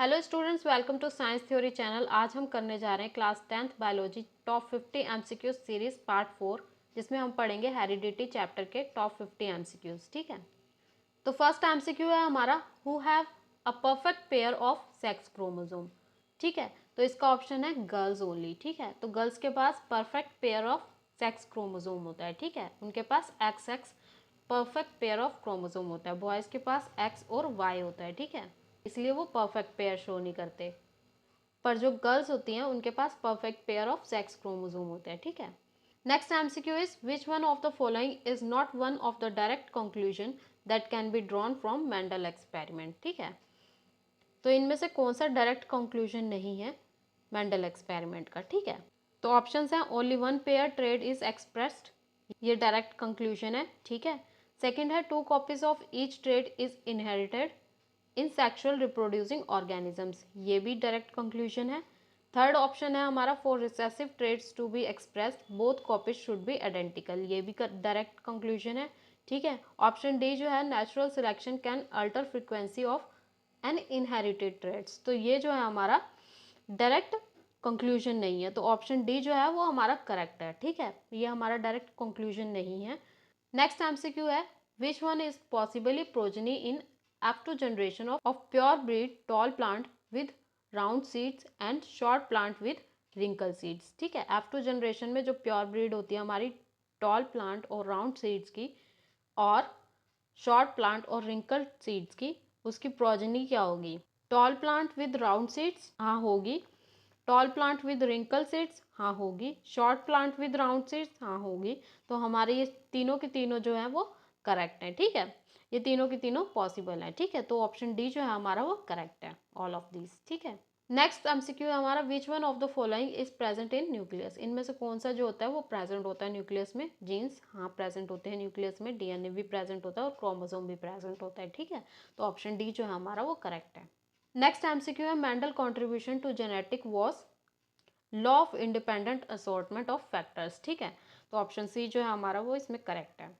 Hello students, welcome to science theory channel. आज हम करने जा रहे हैं class 10th biology top 50 MCQ series part 4, जिसमें हम पढ़ेंगे हेरिडिटी चैप्टर के टॉप 50 एमसीक्यूज। ठीक है, तो फर्स्ट एमसीक्यू है हमारा, who have a perfect pair of sex chromosome. ठीक है, तो इसका ऑप्शन है गर्ल्स ओनली। ठीक है, तो गर्ल्स के पास perfect pair of sex chromosome होता है। ठीक है, उनके पास X X perfect pair of chromosome होता है। बॉयज़ के पास एक्स और वाई होता है। ठीक है, इसलिए वो परफेक्ट पेयर शो नहीं करते। पर जो गर्ल्स होती हैं उनके पास perfect pair of sex chromosome होते हैं। ठीक है, next MCQ is which one of the following is not one of the direct conclusion that can be drawn from Mendel experiment. ठीक है, तो इनमें से कौन सा डायरेक्ट कंक्लूजन नहीं है मेंडल एक्सपेरिमेंट का। ठीक है, तो ऑप्शंस हैं only one pair trait is expressed, ये डायरेक्ट कंक्लूजन है। ठीक है, सेकंड है two copies of each trait is inherited in sexual reproducing organisms, ये भी डायरेक्ट कंक्लूजन है। थर्ड ऑप्शन है हमारा for recessive traits to be expressed both copies should be identical, ये भी डायरेक्ट कंक्लूजन है। ठीक है, ऑप्शन डी जो है natural selection can alter frequency of an inherited traits, तो ये जो है हमारा डायरेक्ट कंक्लूजन नहीं है, तो ऑप्शन डी जो है वो हमारा करेक्ट है। ठीक है, ये हमारा डायरेक्ट कंक्लूजन नहीं है। नेक्स्ट एमसीक्यू है which one is possibly progeny in F2 generation of pure breed tall plant with round seeds and short plant with wrinkle seeds। ठीक है, F2 जनरेशन में जो प्योर ब्रीड होती है हमारी टॉल प्लांट और राउंड सीड्स की और शॉर्ट प्लांट और रिंकल सीड्स की, उसकी प्रोजनी क्या होगी? Tall plant with round seeds, हाँ होगी। Tall plant with wrinkle seeds, हाँ होगी। Short plant with round seeds, हाँ होगी। तो हमारे ये तीनों के तीनों जो है वो करेक्ट है। ठीक है, ये तीनों की तीनों पॉसिबल है। ठीक है, तो ऑप्शन डी जो है हमारा वो करेक्ट है, ऑल ऑफ दीज। ठीक है, नेक्स्ट एमसीक्यू है हमारा विच one of the following is present in nucleus, इनमें से कौन सा जो होता है वो प्रेजेंट होता है न्यूक्लियस में? जीन्स, हाँ प्रेजेंट होते हैं न्यूक्लियस में। डीएनए भी प्रेजेंट होता है और क्रोमोसोम भी प्रेजेंट होता है। ठीक है, तो ऑप्शन डी जो है हमारा वो करेक्ट है। नेक्स्ट एमसीक्यू है Mendel contribution to genetic was law of independent assortment of factors. ठीक है, तो ऑप्शन सी जो है हमारा वो इसमें करेक्ट है।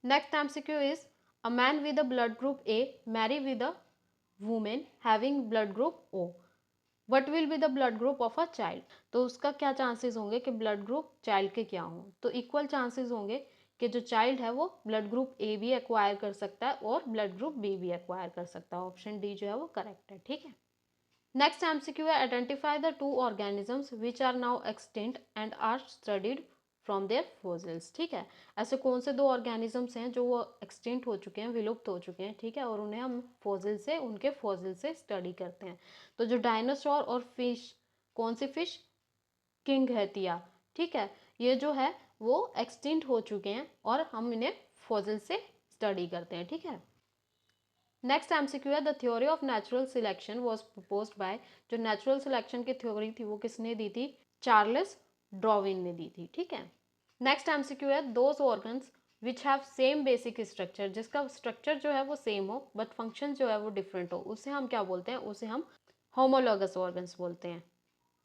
Next MCQ is a man with a blood group A marry with a women having blood group O, what will be the blood group of a child, तो उसका क्या चांसेस होंगे कि ब्लड ग्रुप चाइल्ड के क्या हों? तो equal chances होंगे कि जो चाइल्ड है वो ब्लड ग्रुप ए भी एक्वायर कर सकता है और ब्लड ग्रुप बी भी एक्वायर कर सकता है। ऑप्शन डी जो है वो करेक्ट है। ठीक है, नेक्स्ट एमसीक्यू है identify the two organisms which are now extinct and are studied from their fossils. ठीक है, ऐसे कौन से दो ऑर्गेनिजम्स हैं जो वो एक्सटिंक्ट हो चुके हैं, विलुप्त हो चुके हैं। ठीक है, और उन्हें हम फोसिल से, उनके फोसिल से स्टडी करते हैं। तो जो डायनासोर और फिश, कौन सी फिश? किंगहतिया। ठीक है, ये जो है वो एक्सटिंक्ट हो चुके हैं और हम इन्हें फोसिल से स्टडी करते हैं। ठीक है, नेक्स्ट एमसीक्यू है the theory of natural selection was proposed by, जो नेचुरल सिलेक्शन की थ्योरी थी वो किसने दी थी? चार्ल्स डार्विन ने दी थी। ठीक है, नेक्स्ट एमसीक्यू है those organs which have same basic structure, जिसका स्ट्रक्चर जो है वो सेम हो बट फंक्शन जो है वो डिफरेंट हो, उसे हम क्या बोलते हैं? उसे हम होमोलॉगस ऑर्गन्स बोलते हैं।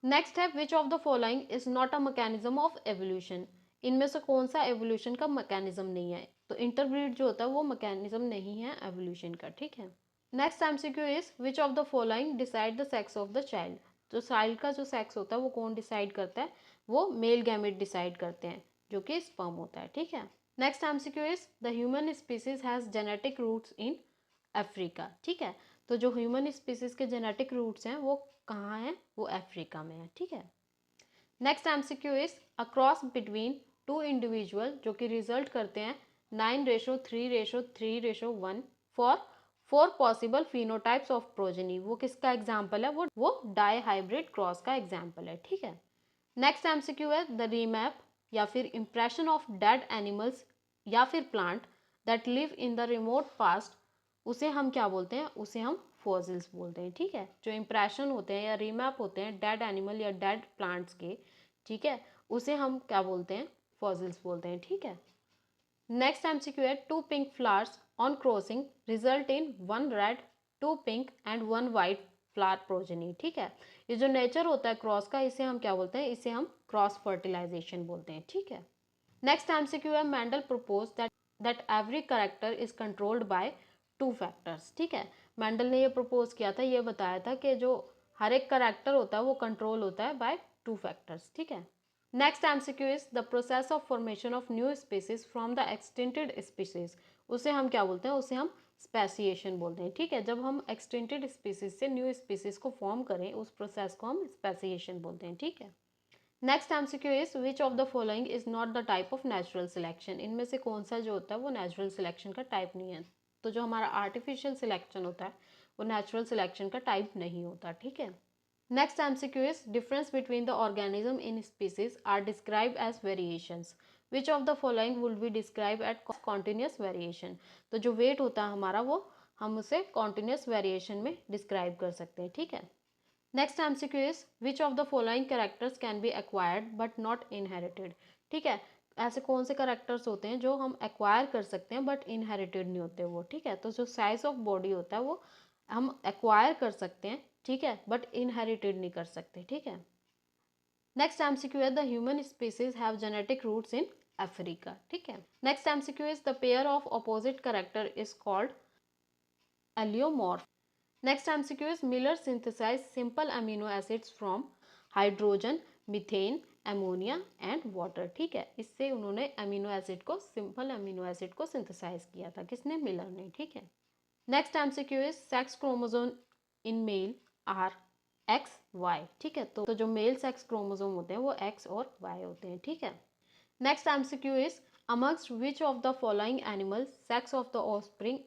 नेक्स्ट है विच of the following is not a mechanism of evolution, इनमें से कौन सा एवोल्यूशन का मैकेनिज्म नहीं है? तो इंटरब्रीड जो होता है वो मैकेनिज्म नहीं है एवोल्यूशन का। ठीक है, next MCQ is which of the following decide the sex of the child, तो चाइल्ड का जो सेक्स होता है वो कौन डिसाइड करता है? वो मेल गैमेट डिसाइड करते हैं, जो कि स्पर्म होता है। ठीक है, next MCQ is the human species has genetic roots in Africa. ठीक है, तो जो ह्यूमन स्पीसीज के जेनेटिक रूट्स हैं वो कहाँ हैं? वो अफ्रीका में है। ठीक है, next MCQ is a cross between two individual जो कि रिजल्ट करते हैं 9:3:3:1 for 4 possible phenotypes of progeny, वो किसका एग्जाम्पल है? वो डाई हाइब्रिड क्रॉस का एग्जाम्पल है। ठीक है, नेक्स्ट एमसीक्यू है द रीमैप या फिर इंप्रेशन ऑफ डेड एनिमल्स या फिर plant that live in the remote past, उसे हम क्या बोलते हैं? उसे हम फॉसिल्स बोलते हैं। ठीक है, जो इंप्रेशन होते हैं या रीमैप होते हैं डेड एनिमल या डेड प्लांट्स के, ठीक है, उसे हम क्या बोलते हैं? फॉसिल्स बोलते हैं। ठीक है, नेक्स्ट एमसीक्यू है two pink flowers on crossing result in one red, two pink and one white flower progeny. ठीक है, ये जो नेचर होता है क्रॉस का, इसे हम क्या बोलते हैं? इसे हम क्रॉस फर्टिलाइजेशन बोलते हैं। ठीक है, नेक्स्ट एमसीक्यू है Mendel propose that every character is controlled by two factors. ठीक है, मेंडल ने ये प्रपोज किया था, ये बताया था कि जो हर एक करेक्टर होता है वो कंट्रोल होता है बाय 2 फैक्टर्स, ठीक है। Next MCQ is the process of formation of new species from the extincted species. उसे हम क्या बोलते हैं, उसे हम स्पेसिएशन बोलते हैं, ठीक है। जब हम एक्सटिंक्टेड स्पीसीज से न्यू स्पीसीज को फॉर्म करें उस प्रोसेस को हम स्पेसिएशन बोलते हैं, ठीक है। Next MCQ is which of the following is not the type of natural selection. इनमें से कौन सा जो होता है वो नेचुरल सिलेक्शन का टाइप नहीं है। तो जो हमारा आर्टिफिशियल सिलेक्शन होता है वो नेचुरल सिलेक्शन का टाइप नहीं होता, ठीक है। Next MCQ is difference between the organism in species are describe as variations. Which of the following would be describe at continuous variation. तो जो वेट होता है हमारा वो हम उसे कॉन्टिन्यूस वेरिएशन में डिस्क्राइब कर सकते हैं, ठीक है। Next MCQ is which of the following characters can be acquired but not inherited, ठीक है। ऐसे कौन से कैरेक्टर्स होते हैं जो हम एक्वायर कर सकते हैं बट इनहेरिटेड नहीं होते वो, ठीक है। तो जो साइज ऑफ बॉडी होता है वो हम एक्वायर कर सकते हैं, ठीक है, बट इनहेरिटेड नहीं कर सकते, ठीक है। नेक्स्ट एमसीक्यू है the human species have genetic roots in Africa, ठीक है। Next MCQ is the pair of opposite character is called allelomorph. Next MCQ is Miller synthesized simple amino acids from hydrogen, methane, ammonia and water, ठीक है। इससे उन्होंने amino acid को simple amino acid को synthesize किया था, किसने, Miller ने, ठीक है। Next MCQ is sex chromosome in male are X Y, ठीक है। तो जो मेल सेक्स क्रोमोसोम होते हैं वो एक्स और वाई होते हैं, ठीक है। Next MCQ is amongst which of the following animal sex of the offspring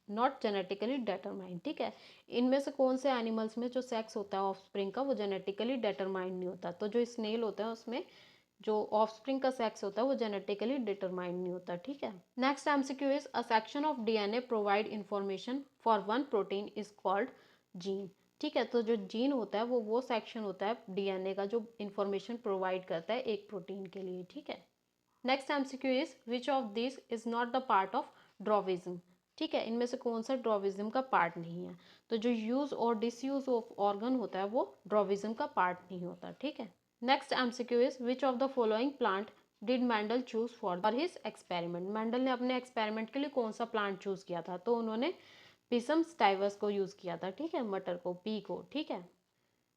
not genetically determined, ठीक है। इनमें से कौन से एनिमल्स में जो सेक्स होता है ऑफस्प्रिंग का वो जेनेटिकली डिटरमाइंड नहीं होता। तो जो स्नेल होता है उसमें जो ऑफस्प्रिंग का सेक्स होता है वो जेनेटिकली डिटरमाइंड नहीं होता, ठीक है। Next MCQ is a section of DNA provide information for one protein is called gene, ठीक है। तो जो जीन होता है वो सेक्शन होता है डीएनए का जो इंफॉर्मेशन प्रोवाइड करता है एक प्रोटीन के लिए, ठीक है। Next MCQ is which of this is not the part of Darwinism, ठीक है। इनमें से कौन सा ड्रॉविज्म का पार्ट नहीं है। तो जो यूज और डिसयूज ऑफ ऑर्गन होता है वो ड्रॉविज्म का पार्ट नहीं होता, ठीक है। Next MCQ is which of the following plant did Mendel choose for his experiment. Mendel ने अपने एक्सपेरिमेंट के लिए कौन सा प्लांट चूज किया था। तो उन्होंने पिसम स्टाइवस को यूज किया था, ठीक है, मटर को, पी को, ठीक है।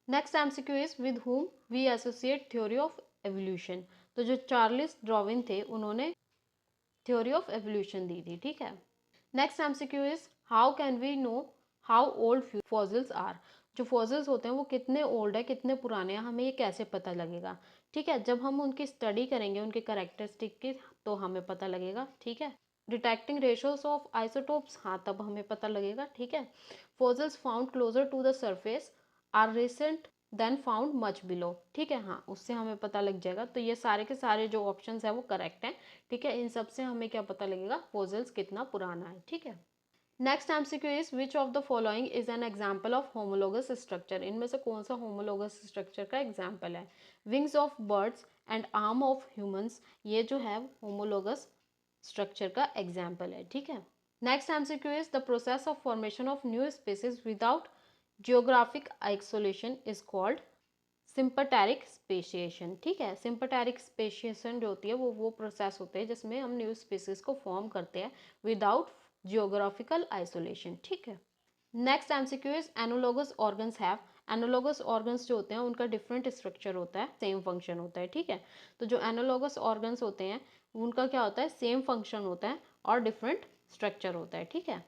Next MCQ is with whom we associate theory of evolution. तो जो चार्ल्स डार्विन थे उन्होंने थ्योरी ऑफ एवोल्यूशन दी थी, ठीक है। Next MCQ is how can we know how old fossils are. जो फॉसिल्स होते हैं वो कितने ओल्ड है, कितने पुराने हैं, हमें ये कैसे पता लगेगा, ठीक है। जब हम उनकी स्टडी करेंगे उनके कैरेक्टरिस्टिक की तो हमें पता लगेगा, ठीक है। डिटेक्टिंग रेशियोज ऑफ आइसोटोप्स, हाँ तब हमें पता लगेगा, ठीक है। Fossils found closer to the surface are recent than found much below, ठीक है, हाँ उससे हमें पता लग जाएगा। तो ये सारे के सारे जो ऑप्शंस है वो करेक्ट हैं, ठीक है। इन सब से हमें क्या पता लगेगा, फॉसिल्स कितना पुराना है, ठीक है। Next MCQ is which of the following is an example of homologous structure. इनमें से कौन सा होमोलोगस स्ट्रक्चर का एग्जाम्पल है। Wings of birds and arm of humans, ये जो है होमोलोगस स्ट्रक्चर का एग्जाम्पल है, ठीक है। Next MCQ is the process of formation of new species without geographic isolation is called sympatric speciation, ठीक है। सिंपटैरिक स्पेशिएशन जो होती है वो प्रोसेस होते हैं जिसमें हम न्यू स्पीसीज को फॉर्म करते हैं विदाउट जियोग्राफिकल आइसोलेशन, ठीक है। Next MCQ is analogous organs have. Analogous organs जो होते हैं उनका डिफरेंट स्ट्रक्चर होता है, सेम फंक्शन होता है, ठीक है। तो जो एनोलोगस ऑर्गन्स होते हैं उनका क्या होता है, सेम फंक्शन होता है और डिफरेंट स्ट्रक्चर होता है, ठीक है।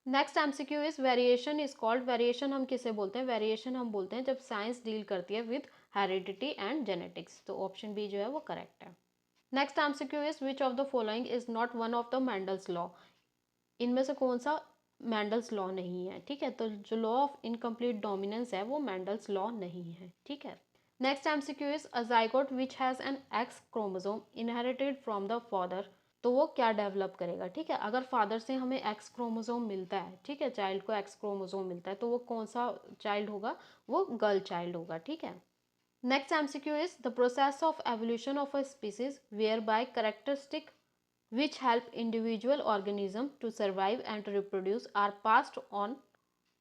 Next MCQ is variation is called. Variation हम किसे बोलते हैं, वेरिएशन हम बोलते हैं जब साइंस डील करती है विद हेरिडिटी एंड जेनेटिक्स। तो ऑप्शन बी जो है वो करेक्ट है। Next MCQ is which of the following is not one of the Mendel's law. इनमें से कौन सा मैंडल्स लॉ नहीं है, ठीक है। तो जो लॉ ऑफ इनकम्प्लीट डोमिनेंस है वो मैंडल्स लॉ नहीं है, ठीक है। Next MCQ is a zygote which has an x chromosome inherited from the father. तो वो क्या डेवलप करेगा, ठीक है। अगर फादर से हमें एक्स क्रोमोसोम मिलता है, ठीक है, चाइल्ड को एक्स क्रोमोसोम मिलता है तो वो कौन सा चाइल्ड होगा, वो गर्ल चाइल्ड होगा, ठीक है। Next MCQ is the process of evolution of a species whereby characteristic which help individual organism to survive and to reproduce are passed on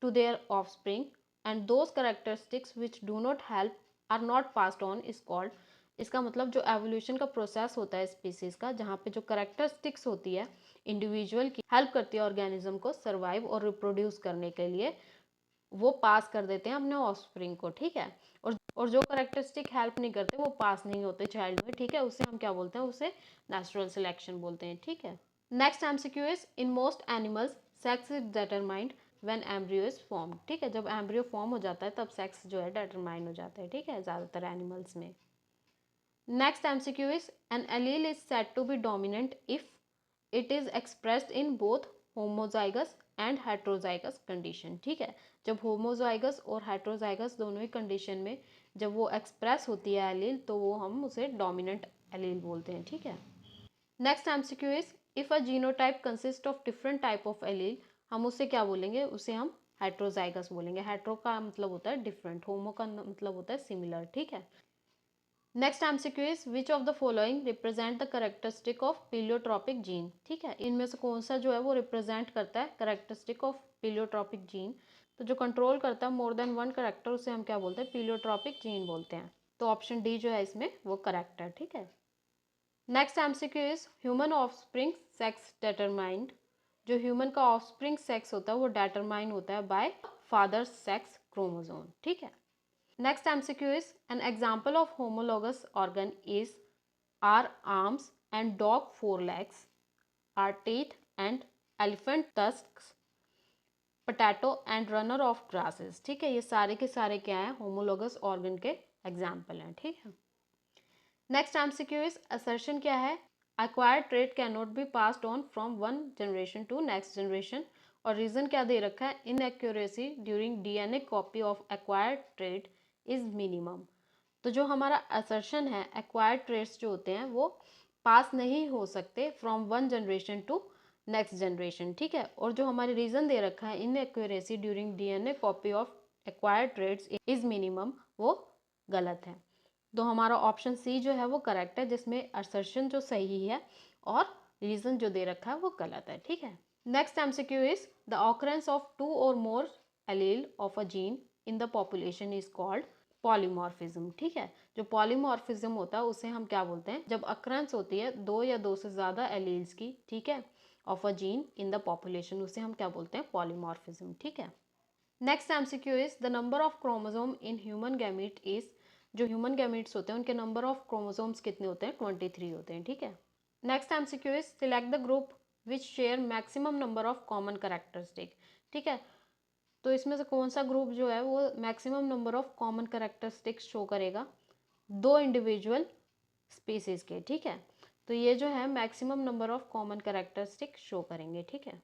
to their offspring and those characteristics which do not help are not passed on is called। इसका मतलब जो evolution का process होता है species का, जहाँ पे जो करेक्टरिस्टिक्स होती है इंडिविजुअल की हेल्प करती है ऑर्गेनिज्म को सर्वाइव और रिप्रोड्यूस करने के लिए, वो पास कर देते हैं अपने ऑफस्प्रिंग को, ठीक है। और जो करेक्टरिस्टिक हेल्प नहीं करते वो पास नहीं होते चाइल्ड में, ठीक है, उसे हम क्या बोलते हैं, उसे नेचुरल सिलेक्शन बोलते हैं, ठीक है। Next MCQ is in most animals sex is determined when embryo is form, ठीक है, जब एम्ब्रियो फॉर्म हो जाता है तब सेक्स जो है डिटरमाइन हो जाता है, ठीक है, ज़्यादातर एनिमल्स में। Next MCQ is an allele is said to be dominant if it is expressed in both homozygous and heterozygous condition, ठीक है, जब होमोजाइगस और हेट्रोजाइगस दोनों ही कंडीशन में जब वो एक्सप्रेस होती है एलील तो वो हम उसे डोमिनेंट एलील बोलते हैं, ठीक है। Next MCQ is if a genotype consist of different type of allele, हम उसे क्या बोलेंगे, उसे हम हेट्रोजाइगस बोलेंगे। हेट्रो का मतलब होता है डिफरेंट, होमो का मतलब होता है सिमिलर, ठीक है। Next MCQ is which of the following represent the characteristic of pleiotropic gene, ठीक है, इनमें से कौन सा जो है वो रिप्रेजेंट करता है करेक्टरिस्टिक ऑफ पीलियोट्रॉपिक जीन, तो जो कंट्रोल करता है मोर देन वन करेक्टर उसे हम क्या बोलते हैं, पीलियोट्रॉपिक जीन बोलते हैं, तो ऑप्शन डी जो है इसमें वो करेक्ट है, ठीक है। Next MCQ is human offspring sex determined, जो ह्यूमन का ऑफस्प्रिंग सेक्स होता है वो डिटरमाइन होता है बाय फादर सेक्स क्रोमोसोम, ठीक है। Next MCQ is an example of homologous organ is are arms and dog forelegs, are teeth and elephant tusks, potato and runner of grasses, ठीक है, ये सारे के सारे क्या है, homologous organ के एग्जाम्पल हैं, ठीक है। नेक्स्ट एमसीक्यू इज असर्शन क्या है, acquired trait cannot be passed on from one generation to next generation, और रीजन क्या दे रखा है, inaccuracy during DNA copy of acquired trait is minimum, तो जो हमारा असर्शन है एक्वायर्ड ट्रेड्स जो होते हैं वो पास नहीं हो सकते from one generation to next generation, ठीक है, और जो हमारे रीजन दे रखा है inaccuracy during DNA copy of acquired traits is minimum, वो गलत है, तो हमारा ऑप्शन सी जो है वो करेक्ट है, जिसमें असर्शन जो सही है और रीजन जो दे रखा है वो गलत है, ठीक है। Next MCQ is the occurrence of two और more allele of a gene in the population is called polymorphism, ठीक है, जो पॉलीमॉर्फिज्म होता है उसे हम क्या बोलते हैं, जब अक्रंस होती है दो या दो से ज्यादा एलील्स की, ठीक है, of a gene in the population, उसे हम क्या बोलते हैं, पॉलीमॉर्फिज्म, ठीक है। Next MCQ is the number of chromosome in human gamete is, जो ह्यूमन गैमीट्स होते हैं उनके नंबर ऑफ क्रोमोसोम्स कितने होते हैं, 23 होते हैं, ठीक है। Next MCQ is select the group which share maximum number of common characteristic, ठीक है, तो इसमें से कौन सा ग्रुप जो है वो maximum number of common characteristics show करेगा, दो इंडिविजुअल स्पीसीज के, ठीक है, तो ये जो है maximum number of common characteristic show करेंगे, ठीक है।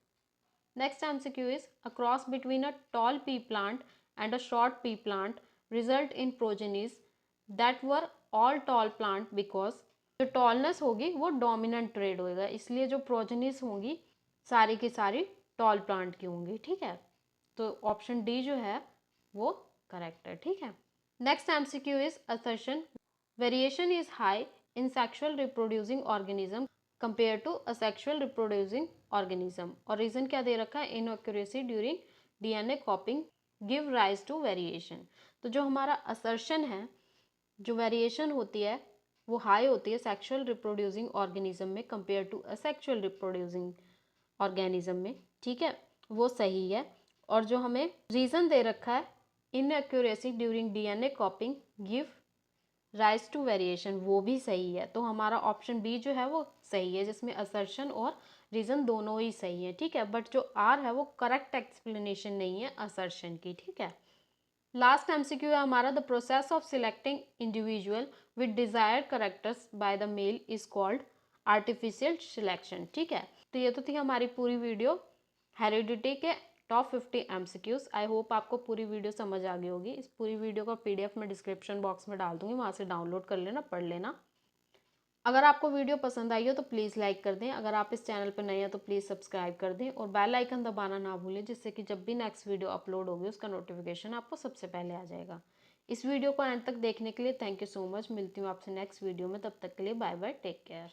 Next MCQ is a cross between a tall P plant and a short P plant result in progenies that were all tall plant because, जो टॉलनेस होगी वो dominant trade होएगा, इसलिए जो progenies होंगी सारी की सारी टॉल प्लांट की होंगी, ठीक है, तो ऑप्शन डी जो है वो करेक्ट है, ठीक है। Next MCQ is assertion variation is high in sexual reproducing organism compare to asexual reproducing organism, और रीजन क्या दे रखा है, inaccuracy during DNA copying give rise to variation, तो जो हमारा असर्शन है, जो वेरिएशन होती है वो हाई होती है सेक्सुअल रिप्रोड्यूसिंग ऑर्गेनिज्म में compare to asexual reproducing organism में, ठीक है, वो सही है, और जो हमें रीजन दे रखा है inaccuracy during DNA copying give rise to variation, वो भी सही है, तो हमारा ऑप्शन बी जो है वो सही है, जिसमें असर्शन और रीजन दोनों ही सही है, ठीक है, बट जो आर है वो करेक्ट एक्सप्लेनेशन नहीं है असर्शन की, ठीक है। लास्ट एमसीक्यू है हमारा the process of selecting individual with desired characters by the male is called artificial selection, ठीक है, तो ये तो थी हमारी पूरी वीडियो हेरिडिटी के टॉप 50 एमसीक्यूज। आई होप आपको पूरी वीडियो समझ आ गई होगी, इस पूरी वीडियो का पीडीएफ मैं डिस्क्रिप्शन बॉक्स में डाल दूंगी, वहाँ से डाउनलोड कर लेना, पढ़ लेना। अगर आपको वीडियो पसंद आई हो तो प्लीज़ लाइक कर दें, अगर आप इस चैनल पर नए हैं तो प्लीज़ सब्सक्राइब कर दें और बेल आइकन दबाना ना भूलें, जिससे कि जब भी नेक्स्ट वीडियो अपलोड होगी उसका नोटिफिकेशन आपको सबसे पहले आ जाएगा। इस वीडियो को एंड तक देखने के लिए थैंक यू सो मच, मिलती हूँ आपसे नेक्स्ट वीडियो में, तब तक के लिए बाय बाय, टेक केयर।